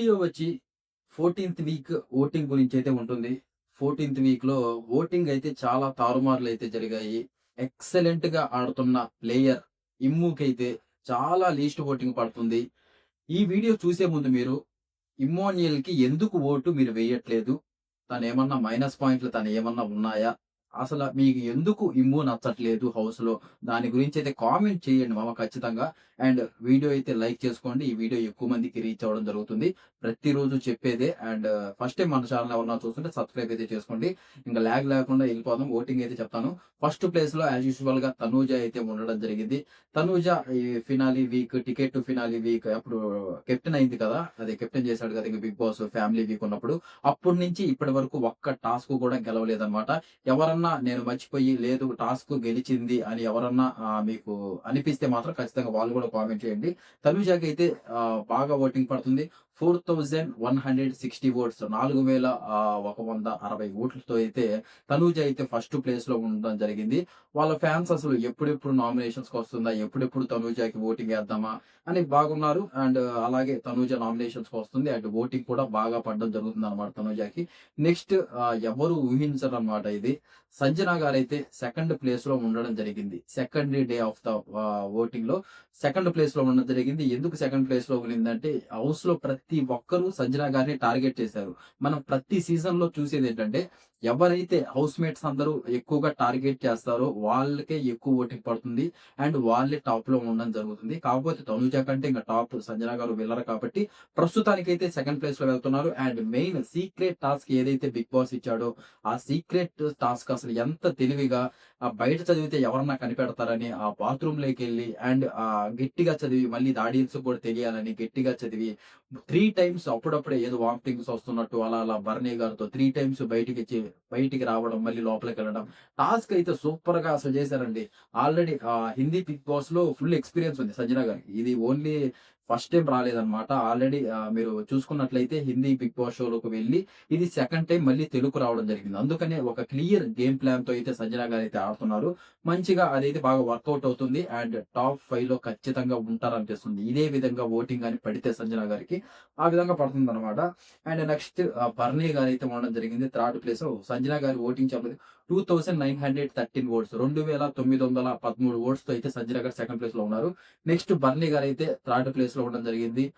Video వచ్చి 14థ్ week voting గురించైతే ఉంటుంది. 14థ్ వీక్‌లో ఓటింగ్ అయితే చాలా తారుమార్లయితే జరిగాయి. ఎక్సలెంట్‌గా ఆడుతున్న ప్లేయర్ ఇమ్ముకైతే చాలా లీస్ట్ ఓటింగ్ పడుతుంది. ఈ వీడియో చూసే ముందు మీరు ఇమ్మోనియల్‌కి ఎందుకు ఓటు మీరు వేయట్లేదు? తనేమన్నా మైనస్ పాయింట్లు తనేమన్నా ఉన్నాయా? అసల మీకు ఎందుకు ఇమ్ము నచ్చట్లేదు హౌస్‌లో? దాని గురించైతే కామెంట్ చేయండి మామ ఖచ్చితంగా. అండ్ వీడియో అయితే లైక్ చేసుకోండి. ఈ వీడియో ఎక్కువ మందికి రీచ్ అవ్వడం జరుగుతుంది. ప్రతిరోజు చెప్పేదే. అండ్ ఫస్ట్ టైమ్ మన ఛానెల్ ఎవరైనా చూస్తుంటే సబ్స్క్రైబ్ అయితే చేసుకోండి. ఇంక లాగ్ లేకుండా ఎళ్ళిపోదాం. ఓటింగ్ అయితే చెప్తాను. ఫస్ట్ ప్లేస్‌లో యాజ్ యూజువల్‌గా తనూజ అయితే ఉండడం జరిగింది. తనూజ ఈ finale week, ticket to finale week అప్పుడు కెప్టెన్ అయింది కదా! అదే కెప్టెన్ చేసాడు కదా! ఇంక బిగ్ బాస్ ఫ్యామిలీ వీక్ ఉన్నప్పుడు. అప్పటి నుంచి ఇప్పటి వరకు ఒక్క టాస్క్ కూడా గెలవలేదన్నమాట. ఎవరన్నా నేను మర్చిపోయి లేదు టాస్క్ గెలిచింది అని ఎవరన్నా మీకు అనిపిస్తే మాత్రం ఖచ్చితంగా వాళ్ళు కూడా కామెంట్ చేయండి. తనూజకైతే బాగా ఓటింగ్ పడుతుంది. 4160 ఓట్స్ 4160 ఓట్లతో అయితే తనూజ అయితే ఫస్ట్ ప్లేస్‌లో ఉండడం జరిగింది. వాళ్ళ ఫ్యాన్స్ అసలు ఎప్పుడెప్పుడు నామినేషన్స్‌కి వస్తుందా? ఎప్పుడెప్పుడు తనూజకి ఓటింగ్ ఏద్దామా? అని బాగున్నారు. అండ్ అలాగే తనూజ నామినేషన్స్‌కి వస్తుంది. అండ్ ఓటింగ్ కూడా బాగా పడడం జరుగుతుందన్నమాట తనూజకి. నెక్స్ట్ ఎవరు ఊహించరన్నమాట ఇది. సంజన గారైతే సెకండ్ ప్లేస్‌లో ఉండడం జరిగింది. సెకండ్ డే ఆఫ్ ద ఓటింగ్‌లో సెకండ్ ప్లేస్‌లో ఉండడం జరిగింది. ఎందుకు సెకండ్ ప్లేస్‌లో ఉండిందంటే హౌస్‌లో ప్రతి ఒక్కరు సంజన గారిని టార్గెట్ చేశారు. మనం ప్రతి సీజన్‌లో చూసేదేంటంటే ఎవరైతే హౌస్‌మేట్స్ అందరూ ఎక్కువగా టార్గెట్ చేస్తారో వాళ్ళకే ఎక్కువ ఓటింగ్ పడుతుంది. అండ్ వాళ్ళే టాప్‌లో ఉండడం జరుగుతుంది. కాకపోతే తనూజ కంటే ఇంక టాప్ సంజన గారు విల్లర్ కాబట్టి ప్రస్తుతానికైతే సెకండ్ ప్లేస్‌లో వెళ్తున్నారు. అండ్ మెయిన్ సీక్రెట్ టాస్క్ ఏదైతే బిగ్ బాస్ ఇచ్చాడో ఆ సీక్రెట్ టాస్క్ అసలు ఎంత తెలివిగా బయట చదివితే ఎవరన్నా కనిపెడతారని ఆ బాత్రూమ్‌లోకెళ్ళి అండ్ గట్టిగా చదివి మళ్ళీ ఇది ఆడియన్స్‌కి కూడా తెలియాలని గట్టిగా చదివి 3 టైమ్స్ అప్పుడప్పుడే ఏదో వామిటింగ్స్ వస్తున్నట్టు అలా అలా భరణి గారితో 3 టైమ్స్ బయటికి రావడం, మళ్ళీ లోపలికెళ్ళడం. టాస్క్ అయితే సూపర్‌గా అసలు చేశారండి. ఆల్రెడీ హిందీ బిగ్ బాస్‌లో ఫుల్ ఎక్స్‌పీరియన్స్ ఉంది సంజన గారికి. ఇది ఓన్లీ ఫస్ట్ టైమ్ రాలేదన్నమాట. ఆల్రెడీ మీరు చూసుకున్నట్లయితే హిందీ బిగ్ బాస్ షోలోకి వెళ్లి ఇది సెకండ్ టైమ్ మళ్ళీ తెలుగుకు రావడం జరిగింది. అందుకనే ఒక క్లియర్ గేమ్ ప్లాన్‌తో అయితే సంజన గారైతే ఆడుతున్నారు. మంచిగా అదైతే బాగా వర్కౌట్ అవుతుంది. అండ్ టాప్ 5లో ఖచ్చితంగా ఉంటారనిపిస్తుంది. ఇదే విధంగా ఓటింగ్ గాని పడితే సంజన గారికి ఆ విధంగా పడుతుందన్నమాట. అండ్ నెక్స్ట్ బర్నీ గారైతే ఉండడం జరిగింది థర్డ్ ప్లేస్. సంజన గారి ఓటింగ్ చెప్పలేదు 2913 ఓట్స్ 2913 ఓట్స్‌తో అయితే సంజన గారు సెకండ్ ప్లేస్‌లో ఉన్నారు. నెక్స్ట్ బర్నీ గారైతే థర్డ్ ప్లేస్‌లో ఉండడం జరిగింది.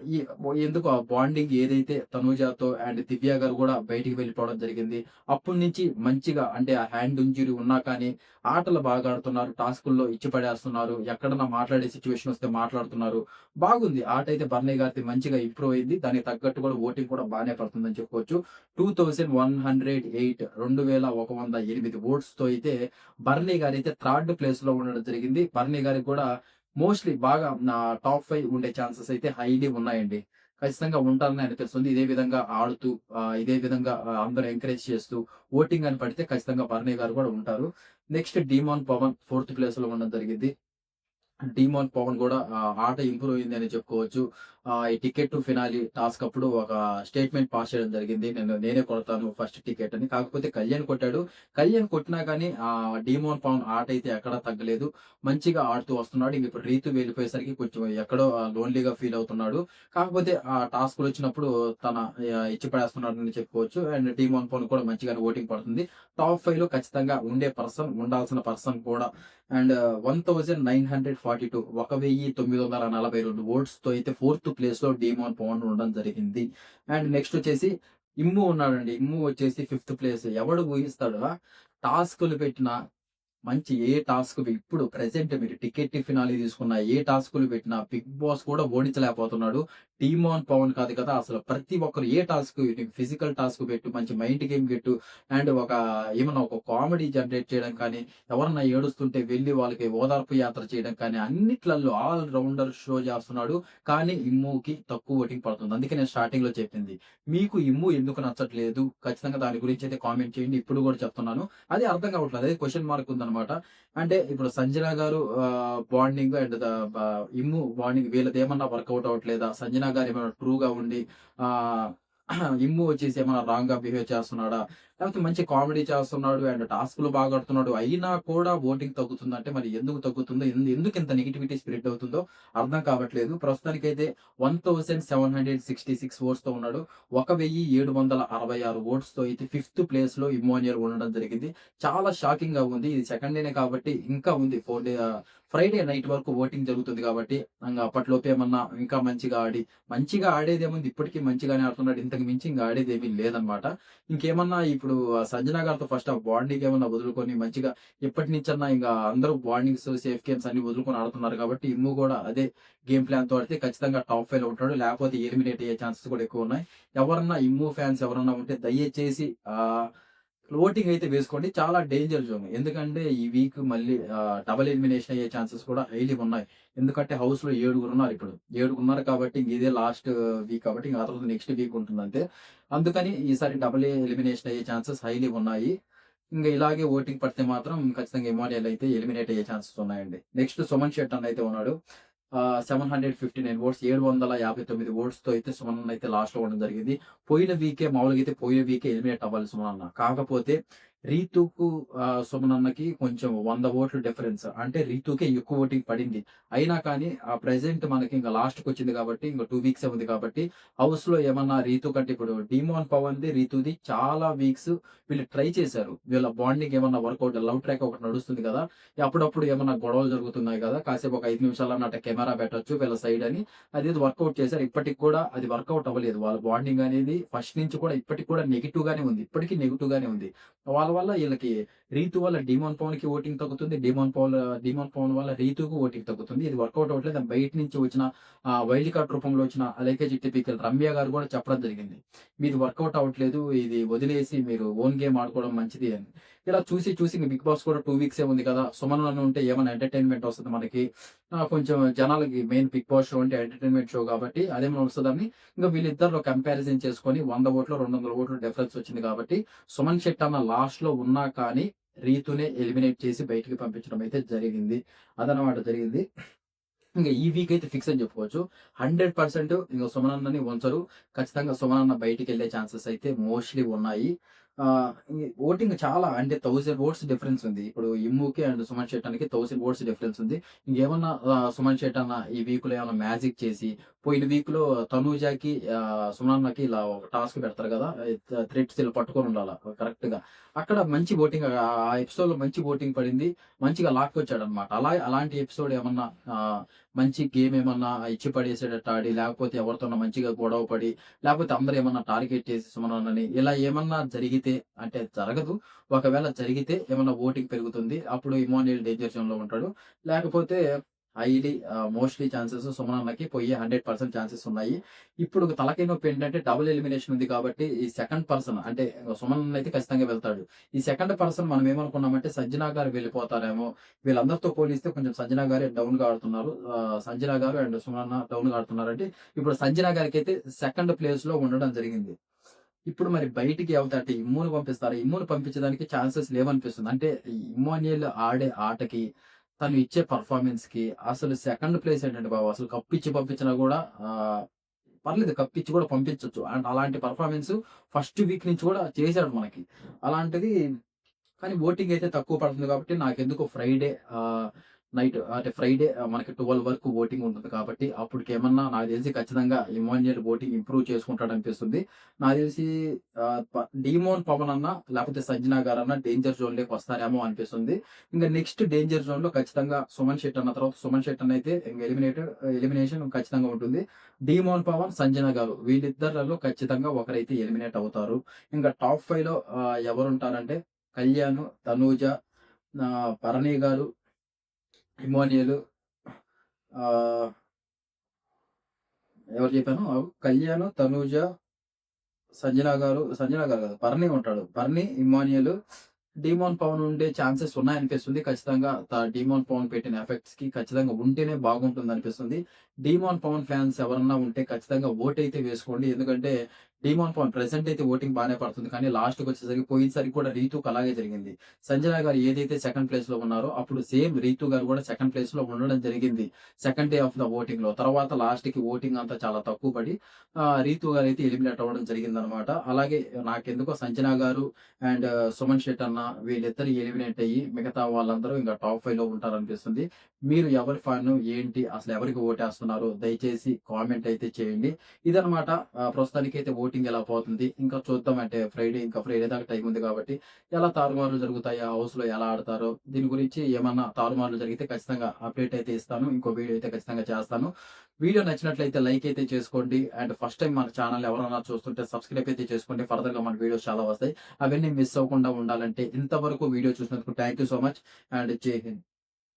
ఈ ఎందుకు ఆ బాండింగ్ ఏదైతే తనూజతో అండ్ దివ్య గారు కూడా బయటికి వెళ్ళిపోవడం జరిగింది. అప్పటి నుంచి మంచిగా అంటే ఆ హ్యాండ్ ఇంజ్యూరీ ఉన్నా కానీ ఆటలు బాగా ఆడుతున్నారు. టాస్కుల్లో ఇచ్చి పడేస్తున్నారు. ఎక్కడన్నా మాట్లాడే సిట్యుయేషన్ వస్తే మాట్లాడుతున్నారు. బాగుంది. ఆట అయితే బర్నీ గారిది మంచిగా ఇంప్రూవ్ అయింది. దానికి తగ్గట్టు కూడా ఓటింగ్ కూడా బానే పడుతుందని చెప్పుకోవచ్చు. 2108 2108 ఓట్స్‌తో అయితే బర్నీ గారైతే థర్డ్ ప్లేస్‌లో ఉండడం జరిగింది. బర్నీ గారికి కూడా మోస్ట్‌లీ బాగా టాప్ 5 ఉండే ఛాన్సెస్ అయితే హైలీ ఉన్నాయండి. ఖచ్చితంగా ఉంటారని అనిపిస్తుంది. ఇదే విధంగా ఆడుతూ ఇదే విధంగా అందరూ ఎంకరేజ్ చేస్తూ ఓటింగ్ అని పడితే ఖచ్చితంగా బర్నీ గారు కూడా ఉంటారు. నెక్స్ట్ డీమాన్ పవన్ ఫోర్త్ ప్లేస్‌లో ఉండడం జరిగింది. డీమాన్ పవన్ గూడా ఆట ఇంప్రూవ్ అయిందనే చెప్పుకోవచ్చు. ఈ టికెట్ టు ఫినాలే టాస్క్ అప్పుడు ఒక స్టేట్‌మెంట్ పాస్ చేయడం జరిగింది. నేనే కొడతాను ఫస్ట్ టికెట్ అని. కాకపోతే కళ్యాణ్ కొట్టాడు. కళ్యాణ్ కొట్టినా గానీ డీమాన్ పవన్ ఆట అయితే ఎక్కడా తగ్గలేదు. మంచిగా ఆడుతూ వస్తున్నాడు. ఇంక ఇప్పుడు రీతు వెళ్ళిపోయేసరికి కొంచెం ఎక్కడో లోన్‌లీగా ఫీల్ అవుతున్నాడు. కాకపోతే ఆ టాస్క్‌లొచ్చినప్పుడు తన ఇచ్చి పడేస్తున్నాడని చెప్పుకోవచ్చు. అండ్ డీమాన్ పవన్ కూడా మంచిగానే ఓటింగ్ పడుతుంది. టాప్ 5లో ఖచ్చితంగా ఉండే పర్సన్, ఉండాల్సిన పర్సన్ కూడా. అండ్ 1942 1942 ఓట్స్‌తో అయితే ఫోర్త్ ప్లేస్‌లో డీమాన్ పవన్ ఉండడం జరిగింది. అండ్ నెక్స్ట్ వచ్చేసి ఇమ్ము ఉన్నాడండి. ఇమ్ము వచ్చేసి ఫిఫ్త్ ప్లేస్. ఎవడు ఊహిస్తాడు టాస్క్‌లు పెట్టినా మంచి ఏ టాస్క్ ఇప్పుడు ప్రెజెంట్ మీరు టికెట్ ఫినాలే తీసుకున్న ఏ టాస్క్‌లు పెట్టినా బిగ్ బాస్ కూడా ఓడించలేకపోతున్నాడు. టీమాన్ పవన్ కాదు కదా! అసలు ప్రతి ఒక్కరు ఏ టాస్క్ నీకు ఫిజికల్ టాస్క్ పెట్టు, మంచి మైండ్ గేమ్ పెట్టు అండ్ ఏమన్నా ఒక కామెడీ జనరేట్ చేయడం కానీ, ఎవరన్నా ఏడుస్తుంటే వెళ్లి వాళ్ళకి ఓదార్పు యాత్ర చేయడం కానీ అన్నిట్లల్లో ఆల్ రౌండర్ షో చేస్తున్నాడు. కానీ ఇమ్ముకి తక్కువ ఓటింగ్ పడుతుంది. అందుకే నేను స్టార్టింగ్‌లో చెప్పింది. మీకు ఇమ్ము ఎందుకు నచ్చట్లేదు? ఖచ్చితంగా దాని గురించి అయితే కామెంట్ చేయండి. ఇప్పుడు కూడా చెప్తున్నాను. అది అర్థం కావట్లేదు. అదే క్వెషన్ మార్క్ ఉందన్నమాట. అంటే ఇప్పుడు సంజన గారు బాండింగ్ అండ్ ఇమ్ము బాండింగ్ వీళ్ళదేమన్నా వర్కౌట్ అవ్వట్లేదా? సంజన గారు ఏమైనా ట్రూగా ఉండి ఆహ్, ఇమ్ము వచ్చేసి ఏమైనా రాంగ్‌గా బిహేవ్ చేస్తున్నాడా? లేకపోతే మంచి కామెడీ చేస్తున్నాడు అండ్ టాస్క్‌లు బాగా ఆడుతున్నాడు. అయినా కూడా ఓటింగ్ తగ్గుతుందంటే మరి ఎందుకు తగ్గుతుందో? ఎందుకు ఇంత నెగటివిటీ స్ప్రెడ్ అవుతుందో అర్థం కావట్లేదు. ప్రస్తుతానికైతే 1766 ఓట్స్‌తో ఉన్నాడు. 1766 ఓట్స్‌తో అయితే ఫిఫ్త్ ప్లేస్‌లో ఇమ్మోనియల్ ఉండడం జరిగింది. చాలా షాకింగ్‌గా ఉంది. ఇది సెకండ్ డేనే కాబట్టి ఇంకా ఉంది. ఫ్రైడే నైట్ వరకు ఓటింగ్ జరుగుతుంది కాబట్టి అప్పటిలోపు ఏమన్నా ఇంకా మంచిగా ఆడేదేముంది, ఇప్పటికి మంచిగానే ఆడుతున్నాడు. ఇంతకు మించి ఇంక ఆడేదేమీ లేదనమాట. ఇంకేమన్నా ఇప్పుడు సంజన గారితో ఫస్ట్ ఆ బాండింగ్ ఏమన్నా వదులుకొని మంచిగా ఎప్పటినుంచన్నా ఇంక అందరూ బాండింగ్స్, సేఫ్ గేమ్స్ అన్ని వదులుకొని ఆడుతున్నారు కాబట్టి ఇమ్ము కూడా అదే గేమ్ ప్లాన్‌తో ఆడితే ఖచ్చితంగా టాప్ 5లో ఉంటాడు. లేకపోతే ఎలిమినేట్ అయ్యే ఛాన్సెస్ కూడా ఎక్కువున్నాయి. ఎవరన్నా ఇమ్ము ఫ్యాన్స్ ఎవరన్నా ఉంటే దయచేసి ఓటింగ్ అయితే వేసుకోండి. చాలా డేంజర్ జోన్. ఎందుకంటే ఈ వీక్ మళ్ళీ డబుల్ ఎలిమినేషన్ అయ్యే ఛాన్సెస్ కూడా హైలీ ఉన్నాయి. ఎందుకంటే హౌస్‌లో ఏడుగురున్నారు ఇప్పుడు. ఏడుగురున్నారు కాబట్టి ఇంక ఇదే లాస్ట్ వీక్ కాబట్టి ఇంక ఆ తర్వాత నెక్స్ట్ వీక్ ఉంటుందంతే. అందుకని ఈసారి డబుల్ ఎలిమినేషన్ అయ్యే ఛాన్సెస్ హైలీ ఉన్నాయి. ఇంక ఇలాగే ఓటింగ్ పడితే మాత్రం ఖచ్చితంగా ఇమ్మోనియల్ అయితే ఎలిమినేట్ అయ్యే ఛాన్సెస్ ఉన్నాయండి. నెక్స్ట్ సుమన్ శెట్టి అయితే ఉన్నాడు. 759 ఓట్స్ 759 ఓట్స్‌తో అయితే సుమన్ అన్న అయితే లాస్ట్‌లో ఉండడం జరిగింది. మామూలుగా అయితే పోయిన వీకే ఎలిమినేట్ అవ్వాలి సుమన్ అన్న. కాకపోతే రీతుకు సుమన్ అన్నకి కొంచెం 100 ఓట్ల డిఫరెన్స్. అంటే రీతుకే ఎక్కువ ఓటింగ్ పడింది. అయినా కానీ ప్రెజెంట్ మనకి ఇంక లాస్ట్‌కొచ్చింది కాబట్టి ఇంక 2 వీక్సే ఉంది కాబట్టి హౌస్‌లో ఏమన్నా రీతు కంటే ఇప్పుడు డీమోన్ పవన్‌ది, రీతుది చాలా వీక్స్ వీళ్ళు ట్రై చేశారు. వీళ్ళ బాండింగ్ ఏమన్నా వర్కౌట్ లవ్ ట్రాక్ ఒకటి నడుస్తుంది కదా! అప్పుడప్పుడు ఏమన్నా గొడవలు జరుగుతున్నాయి కదా! కాసేపు ఒక 5 నిమిషాలన్నా అట్ట కెమెరా పెట్టొచ్చు వీళ్ళ సైడ్ అని అదేదో వర్కౌట్ చేశారు. ఇప్పటికి కూడా అది వర్కౌట్ అవ్వలేదు. వాళ్ళ బాండింగ్ అనేది ఫస్ట్ నుంచి కూడా ఇప్పటికి కూడా నెగెటివ్ గానే ఉంది. ఇప్పటికి నెగెటివ్ గానే ఉంది. వాళ్ళ వల్ల ఈళ్ళకి రీతు వల్ల డీమోన్ పవన్‌కి ఓటింగ్ తగ్గుతుంది. డీమోన్ పవన్ వల్ల రీతుకు ఓటింగ్ తగ్గుతుంది. ఇది వర్కౌట్ అవ్వట్లేదు. బయట నుంచి వచ్చిన వైల్డ్ కార్డ్ రూపంలో వచ్చిన లైకేజ్ టిపికల్ రమ్య గారు కూడా చెప్పడం జరిగింది. మీది వర్కౌట్ అవ్వట్లేదు. ఇది వదిలేసి మీరు ఓన్ గేమ్ ఆడుకోవడం మంచిది అని. ఇలా చూసి ఇంక బిగ్ బాస్ కూడా 2 వీక్సే ఉంది కదా! సుమన్ అన్న ఉంటే ఏమైనా ఎంటర్‌టైన్‌మెంట్ వస్తది మనకి. కొంచెం జనాలకి మెయిన్ బిగ్ బాస్ షో అంటే ఎంటర్‌టైన్‌మెంట్ షో కాబట్టి అదేమైనా వస్తదని ఇంక వీళ్ళిద్దరిలో కంపారిజన్ చేసుకొని 100 ఓట్లు, 200 ఓట్లు డిఫరెన్స్ వచ్చింది కాబట్టి సుమన్ శెట్టి అన్న లాస్ట్‌లో ఉన్నా కానీ రీతునే ఎలిమినేట్ చేసి బయటికి పంపించడం అయితే జరిగింది. అదనమాట జరిగింది. ఇంక ఈ వీక్ అయితే ఫిక్స్ అని చెప్పుకోవచ్చు. 100% ఇంక సుమన్ అన్నని ఉంచరు. ఖచ్చితంగా సుమన్ అన్న బయటికెళ్ళే ఛాన్సెస్ అయితే మోస్ట్‌లీ ఉన్నాయి. ఈ ఓటింగ్ చాలా అంటే 1000 ఓట్స్ డిఫరెన్స్ ఉంది. ఇప్పుడు ఇమ్ముకి అండ్ సుమన్ శెట్టన్నకి 1000 ఓట్స్ డిఫరెన్స్ ఉంది. ఇంకేమన్నా సుమన్ శెట్టి అన్న ఈ వీక్‌లో ఏమన్నా మ్యాజిక్ చేసి పోయిన వీక్‌లో తనూజకి, సుమన్ అన్నకి ఇలా ఒక టాస్క్ పెడతారు కదా! థ్రెడ్స్ ఇలా పట్టుకొని ఉండాల కరెక్ట్‌గా. అక్కడ మంచి ఓటింగ్ ఆ ఎపిసోడ్‌లో మంచి ఓటింగ్ పడింది. మంచిగా లాక్కొచ్చాడన్నమాట. అలాంటి ఎపిసోడ్ ఏమన్నా మంచి గేమ్ ఏమన్నా ఇచ్చి పడేసేటట్టు ఆడి, లేకపోతే ఎవరితోన్నా మంచిగా గొడవ పడి, లేకపోతే అందరూ ఏమన్నా టార్గెట్ చేసి సుమన్ అన్నని ఇలా ఏమన్నా జరిగితే అంటే జరగదు. ఒకవేళ జరిగితే ఏమన్నా ఓటింగ్ పెరుగుతుంది. అప్పుడు ఇమ్మోనియల్ డేంజర్ జోన్‌లో ఉంటాడు. లేకపోతే మోస్ట్‌లీ ఛాన్సెస్ సుమన్ అన్నకి పోయే 100% ఛాన్సెస్ ఉన్నాయి. ఇప్పుడు తలకాయ నొప్పి ఏంటంటే డబుల్ ఎలిమినేషన్ ఉంది కాబట్టి ఈ సెకండ్ పర్సన్ అంటే సుమన్ అన్న అయితే ఖచ్చితంగా వెళ్తాడు. ఈ సెకండ్ పర్సన్ మనం ఏమనుకున్నామంటే సంజన గారు వెళ్ళిపోతారేమో. వీళ్ళందరితో పోలిస్తే కొంచెం సంజన గారే డౌన్‌గా ఆడుతున్నారు. సంజన గారు అండ్ సుమన్ అన్న డౌన్‌గా ఆడుతున్నారంటే ఇప్పుడు సంజన గారికైతే సెకండ్ ప్లేస్‌లో ఉండడం జరిగింది. ఇప్పుడు మరి బయటికి అంటే ఇమ్ముని పంపిస్తారా? ఇమ్ముని పంపించడానికి ఛాన్సెస్ లేవనిపిస్తుంది. అంటే ఇమ్మోనియల్ ఆడే ఆటకి, తను ఇచ్చే పెర్ఫార్మన్స్‌కి అసలు సెకండ్ ప్లేస్ ఏంటంటే బాబు అసలు కప్పిచ్చి పంపించినా గూడా పర్లేదు కప్పిచ్చి కూడా పంపించొచ్చు. అండ్ అలాంటి పెర్ఫార్మన్స్ ఫస్ట్ వీక్ నుంచి కూడా చేశాడు మనకి. అలాంటిది కానీ ఓటింగ్ అయితే తక్కువ పడుతుంది కాబట్టి నాకెందుకో ఫ్రైడే నైట్ అంటే ఫ్రైడే మనకి 12 వరకు ఓటింగ్ ఉంటుంది కాబట్టి అప్పటికేమన్నా నాకు తెలిసి ఖచ్చితంగా ఇమాన్యుయల్ ఓటింగ్ ఇంప్రూవ్ చేసుకుంటాడనిపిస్తుంది. నాకు తెలిసి డీమోన్ పవన్ అన్న లేకపోతే సంజన గారన్న డేంజర్ జోన్‌లోకి వస్తారేమో అనిపిస్తుంది. ఇంక నెక్స్ట్ డేంజర్ జోన్‌లో ఖచ్చితంగా సుమన్ శెట్టి అన్న తర్వాత సుమన్ శెట్టి అన్న అయితే ఇంక ఎలిమినేషన్ ఖచ్చితంగా ఉంటుంది. డీమోన్ పవన్, సంజన గారు వీళ్ళిద్దరిలో ఖచ్చితంగా ఒకరైతే ఎలిమినేట్ అవుతారు. ఇంకా టాప్ 5లో ఎవరుంటారంటే కళ్యాణ్, తనూజ, భరణి గారు, ఇమాన్యుయల్, ఆహ్, ఎవరు చెప్పాను? కళ్యాణ్, తనూజ, సంజన గారు కాదు. భరణి ఉంటాడు. భరణి, ఇమాన్యుయల్, డీమోన్ పవన్ ఉండే ఛాన్సెస్ ఉన్నాయనిపిస్తుంది. ఖచ్చితంగా డీమోన్ పవన్ పెట్టిన ఎఫెక్ట్స్‌కి ఖచ్చితంగా ఉంటేనే బాగుంటుందనిపిస్తుంది. డీమోన్ పవన్ ఫ్యాన్స్ ఎవరన్నా ఉంటే ఖచ్చితంగా ఓటైతే వేసుకోండి. ఎందుకంటే డీమాన్ పవన్ ప్రెజెంట్ అయితే ఓటింగ్ బానే పడుతుంది. కానీ లాస్ట్‌కి వచ్చేసరికి పోయినసారి కూడా రీతూకి అలాగే జరిగింది. సంజన గారు ఏదైతే సెకండ్ ప్లేస్‌లో ఉన్నారో అప్పుడు సేమ్ రీతూ గారు కూడా సెకండ్ ప్లేస్‌లో ఉండడం జరిగింది. సెకండ్ డే ఆఫ్ ద ఓటింగ్‌లో. తర్వాత లాస్ట్‌కి ఓటింగ్ అంతా చాలా తక్కువ పడి రీతూ గారైతే ఎలిమినేట్ అవ్వడం జరిగిందనమాట. అలాగే నాకెందుకో సంజన గారు అండ్ సుమన్ శెట్టి అన్న వీళ్ళిద్దరు ఎలిమినేట్ అయ్యి మిగతా వాళ్ళందరూ ఇంకా టాప్ 5లో ఉంటారనిపిస్తుంది. మీరు ఎవరి ఫ్యాను? ఏంటి? అసలు ఎవరికి ఓటేస్తున్నారు? దయచేసి కామెంట్ అయితే చేయండి. ఇదనమాట. ప్రస్తుతానికైతే ఓటింగ్ ఎలా పోతుంది. ఇంకా చూద్దాం అంటే ఫ్రైడే దాకా టైం ఉంది కాబట్టి ఎలా తారుమార్లు జరుగుతాయి? ఆ హౌస్‌లో ఎలా ఆడతారో దీని గురించి ఏమన్నా తారుమార్లు జరిగితే ఖచ్చితంగా అప్డేట్ అయితే ఇస్తాను. ఇంకో వీడియో అయితే ఖచ్చితంగా చేస్తాను. వీడియో నచ్చినట్లయితే లైక్ అయితే చేసుకోండి. అండ్ ఫస్ట్ టైమ్ మన ఛానల్ ఎవరైనా చూస్తుంటే సబ్స్క్రైబ్ అయితే చేసుకోండి. ఫర్దర్‌గా మన వీడియోస్ చాలా వస్తాయి. అవన్నీ మిస్ అవ్వకుండా ఉండాలంటే ఇంతవరకు వీడియో చూసినందుకు thank you so much and జై హింద్.